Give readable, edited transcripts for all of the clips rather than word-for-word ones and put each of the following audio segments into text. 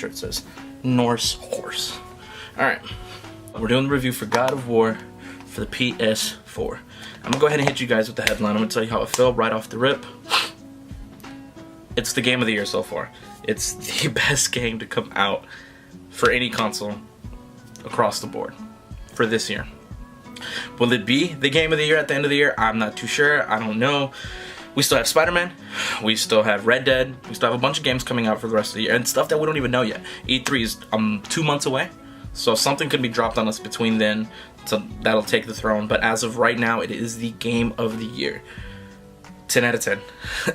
shirt says. Norse horse. Alright, we're doing the review for God of War for the PS4. I'm gonna go ahead and hit you guys with the headline. I'm gonna tell you how it felt right off the rip. It's the game of the year so far. It's the best game to come out for any console across the board for this year. Will it be the game of the year at the end of the year? I'm not too sure. I don't know. We still have Spider-Man. We still have Red Dead. We still have a bunch of games coming out for the rest of the year and stuff that we don't even know yet. E3 is 2 months away, so something could be dropped on us between then, so that'll take the throne. But as of right now, it is the game of the year. 10 out of 10.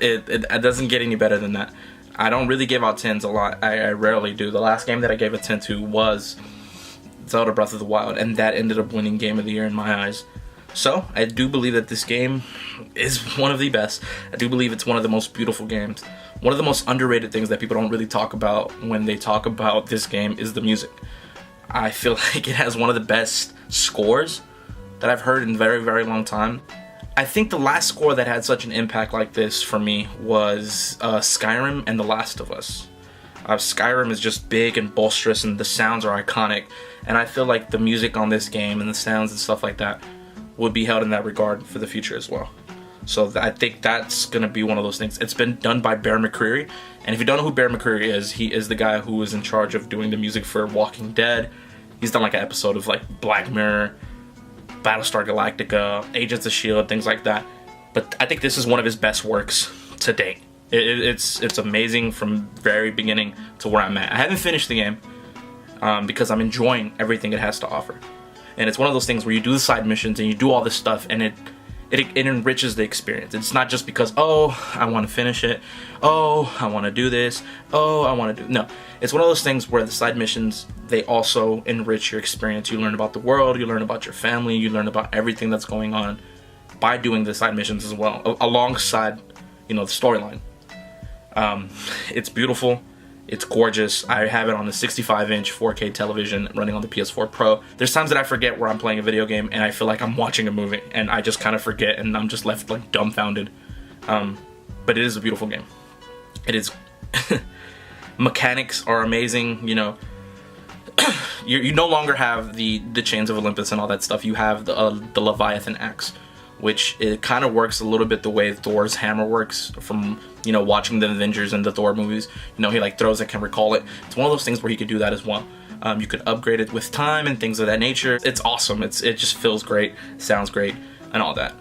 It doesn't get any better than that. I don't really give out 10s a lot. I rarely do. The last game that I gave a 10 to was Zelda Breath of the Wild, and that ended up winning Game of the Year in my eyes. So, I do believe that this game is one of the best. I do believe it's one of the most beautiful games. One of the most underrated things that people don't really talk about when they talk about this game is the music. I feel like it has one of the best scores that I've heard in a very, very long time. I think the last score that had such an impact like this for me was Skyrim and The Last of Us. Skyrim is just big and boisterous and the sounds are iconic, and I feel like the music on this game and the sounds and stuff like that would be held in that regard for the future as well. So I think that's going to be one of those things. It's been done by Bear McCreary, and if you don't know who Bear McCreary is, he is the guy who was in charge of doing the music for Walking Dead. He's done like an episode of like Black Mirror, Battlestar Galactica, Agents of S.H.I.E.L.D., things like that. But I think this is one of his best works to date. It's amazing from very beginning to where I'm at. I haven't finished the game because I'm enjoying everything it has to offer. And it's one of those things where you do the side missions and you do all this stuff, and it enriches the experience. It's not just because, oh, I want to finish it, oh, I want to do this, oh, I want to do... No, it's one of those things where the side missions, they also enrich your experience. You learn about the world, you learn about your family, you learn about everything that's going on by doing the side missions as well, alongside, you know, the storyline. It's beautiful. It's gorgeous. I have it on a 65-inch 4K television running on the PS4 Pro. There's times that I forget where I'm playing a video game and I feel like I'm watching a movie, and I just kind of forget and I'm just left like dumbfounded. But it is a beautiful game. It is. Mechanics are amazing. You know, you no longer have the Chains of Olympus and all that stuff. You have the Leviathan axe, which it kind of works a little bit the way Thor's hammer works from, you know, watching the Avengers and the Thor movies. You know, he like throws it, can recall it. It's one of those things where he could do that as well. You could upgrade it with time and things of that nature. It's awesome. It just feels great, sounds great, and all that.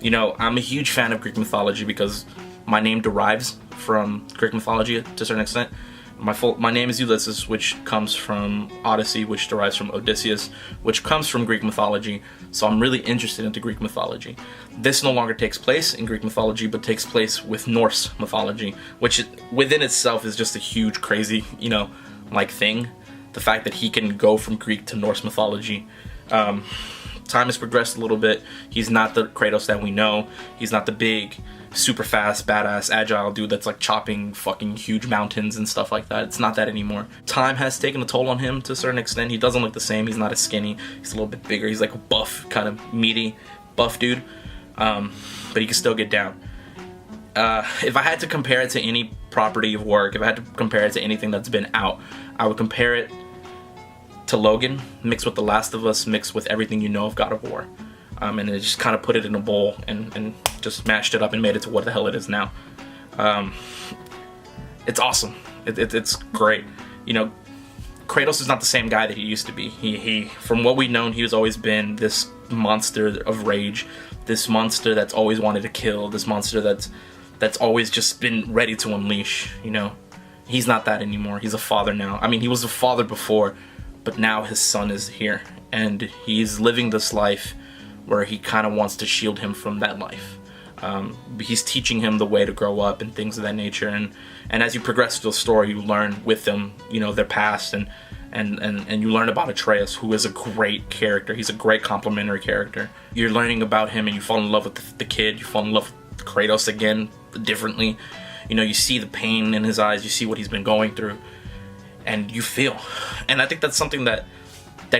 You know, I'm a huge fan of Greek mythology because my name derives from Greek mythology to a certain extent. My name is Ulysses, which comes from Odyssey, which derives from Odysseus, which comes from Greek mythology. So I'm really interested into Greek mythology. This no longer takes place in Greek mythology, but takes place with Norse mythology, which within itself is just a huge, crazy, you know, like thing. The fact that he can go from Greek to Norse mythology. Time has progressed a little bit. He's not the Kratos that we know. He's not the big, super fast, badass, agile dude that's like chopping fucking huge mountains and stuff like that. It's not that anymore. Time has taken a toll on him to a certain extent. He doesn't look the same. He's not as skinny. He's a little bit bigger. He's like a buff, kind of meaty, buff dude. But he can still get down. If I had to compare it to any property of work, if I had to compare it to anything that's been out, I would compare it to Logan, mixed with The Last of Us, mixed with everything you know of God of War. And it just kind of put it in a bowl and just mashed it up and made it to what the hell it is now. It's awesome. It's great. You know, Kratos is not the same guy that he used to be. He from what we've known, he has always been this monster of rage, this monster that's always wanted to kill, this monster that's always just been ready to unleash. You know, he's not that anymore. He's a father now. I mean, he was a father before, but now his son is here, and he's living this life where he kind of wants to shield him from that life. He's teaching him the way to grow up and things of that nature, and as you progress through the story, you learn with them, you know, their past, and you learn about Atreus, who is a great character. He's a great complimentary character. You're learning about him, and you fall in love with the kid. You fall in love with Kratos again, differently. You know, you see the pain in his eyes. You see what he's been going through, and you feel. And I think that's something that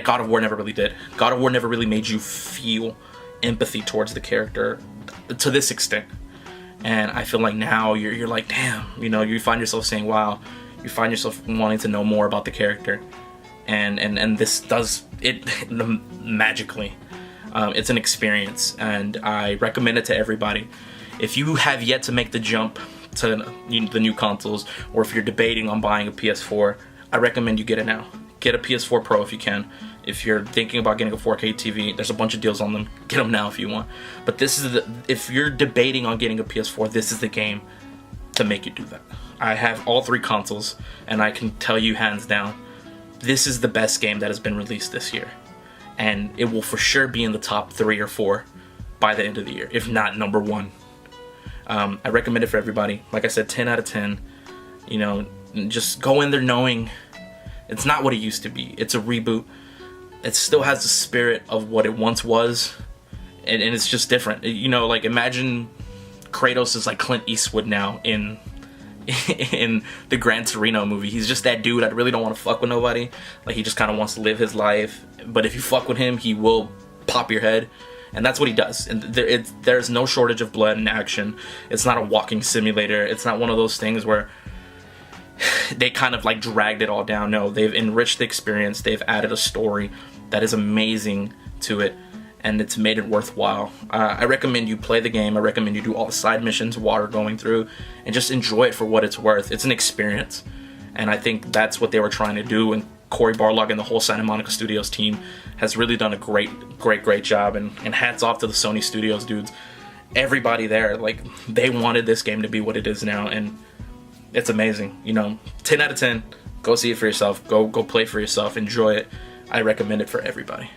God of War never really did. God of War never really made you feel empathy towards the character to this extent. And I feel like now you're like, damn, you know, you find yourself saying, wow, you find yourself wanting to know more about the character, and this does it magically. It's an experience, and I recommend it to everybody. If you have yet to make the jump to the new consoles, or if you're debating on buying a PS4, I recommend you get it now. Get a PS4 Pro if you can. If you're thinking about getting a 4K TV, there's a bunch of deals on them. Get them now if you want. But this is if you're debating on getting a PS4, this is the game to make you do that. I have all 3 consoles, and I can tell you hands down, this is the best game that has been released this year. And it will for sure be in the top 3 or 4 by the end of the year, if not number 1. I recommend it for everybody. Like I said, 10 out of 10. You know, just go in there knowing it's not what it used to be. It's a reboot. It still has the spirit of what it once was, and it's just different. You know, like imagine Kratos is like Clint Eastwood now in the Gran Torino movie. He's just that dude that really don't want to fuck with nobody. Like he just kind of wants to live his life, but if you fuck with him, he will pop your head, and that's what he does. And there's no shortage of blood and action. It's not a walking simulator. It's not one of those things where they kind of like dragged it all down. No, they've enriched the experience. They've added a story that is amazing to it, and it's made it worthwhile. I recommend you play the game. I recommend you do all the side missions while you're going through, and just enjoy it for what it's worth. It's an experience, and I think that's what they were trying to do. And Cory Barlog and the whole Santa Monica Studios team has really done a great job. And hats off to the Sony Studios dudes. Everybody there, like, they wanted this game to be what it is now, and it's amazing. You know, 10 out of 10. Go see it for yourself. Go play for yourself. Enjoy it. I recommend it for everybody.